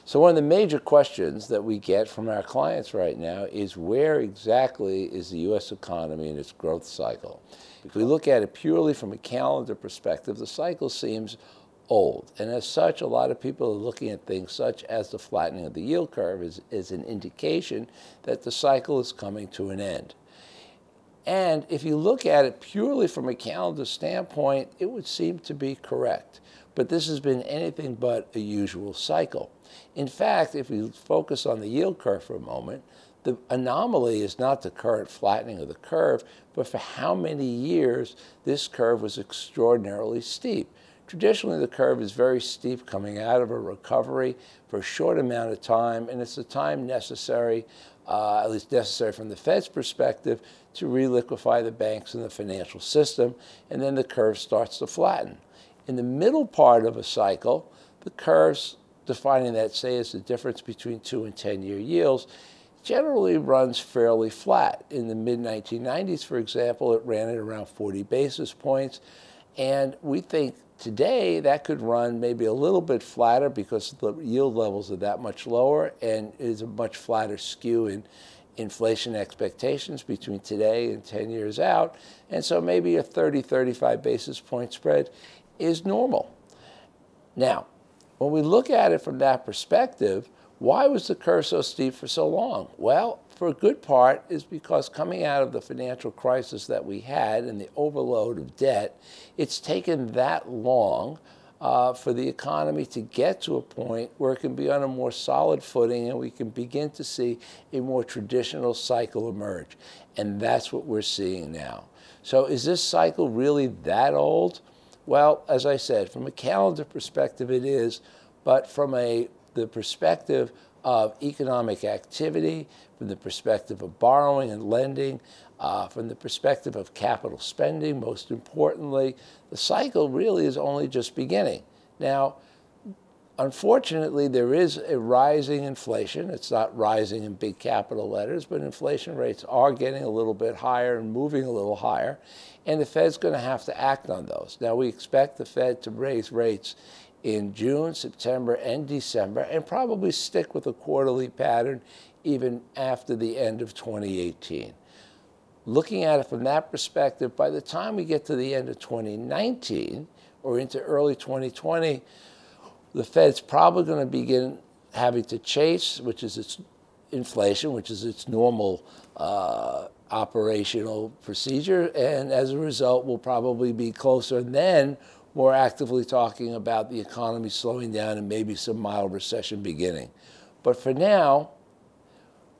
So one of the major questions that we get from our clients right now is where exactly is the U.S. economy in its growth cycle? If we look at it purely from a calendar perspective, the cycle seems old. And as such, a lot of people are looking at things such as the flattening of the yield curve as an indication that the cycle is coming to an end. And if you look at it purely from a calendar standpoint, it would seem to be correct. But this has been anything but a usual cycle. In fact, if we focus on the yield curve for a moment, the anomaly is not the current flattening of the curve, but for how many years this curve was extraordinarily steep. Traditionally, the curve is very steep coming out of a recovery for a short amount of time, and it's the time necessary, at least necessary from the Fed's perspective, to reliquefy the banks and the financial system, and then the curve starts to flatten. In the middle part of a cycle, the curves, defining that, say, as the difference between 2 and 10-year yields, generally runs fairly flat. In the mid-1990s, for example, it ran at around 40 basis points, and we think today that could run maybe a little bit flatter because the yield levels are that much lower and is a much flatter skew in inflation expectations between today and 10 years out. And so maybe a 30, 35 basis point spread is normal. Now, when we look at it from that perspective, why was the curve so steep for so long? Well, for a good part is because coming out of the financial crisis that we had and the overload of debt, it's taken that long for the economy to get to a point where it can be on a more solid footing and we can begin to see a more traditional cycle emerge. And that's what we're seeing now. So is this cycle really that old? Well, as I said, from a calendar perspective it is, but from the perspective of economic activity, from the perspective of borrowing and lending, from the perspective of capital spending, most importantly, the cycle really is only just beginning. Now, unfortunately, there is a rising inflation. It's not rising in big capital letters, but inflation rates are getting a little bit higher and moving a little higher, and the Fed's going to have to act on those. Now, we expect the Fed to raise rates in June, September, and December, and probably stick with a quarterly pattern even after the end of 2018. Looking at it from that perspective, by the time we get to the end of 2019 or into early 2020, the Fed's probably going to begin having to chase, which is its inflation, which is its normal operational procedure, and as a result, will probably be closer then more actively talking about the economy slowing down and maybe some mild recession beginning. But for now,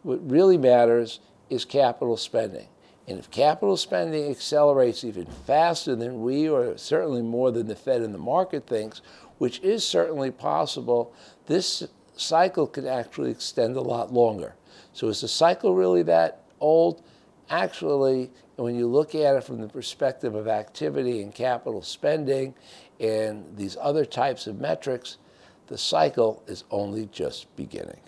what really matters is capital spending. And if capital spending accelerates even faster than we, or certainly more than the Fed and the market thinks, which is certainly possible, this cycle could actually extend a lot longer. So is the cycle really that old? Actually, when you look at it from the perspective of activity and capital spending and these other types of metrics, the cycle is only just beginning.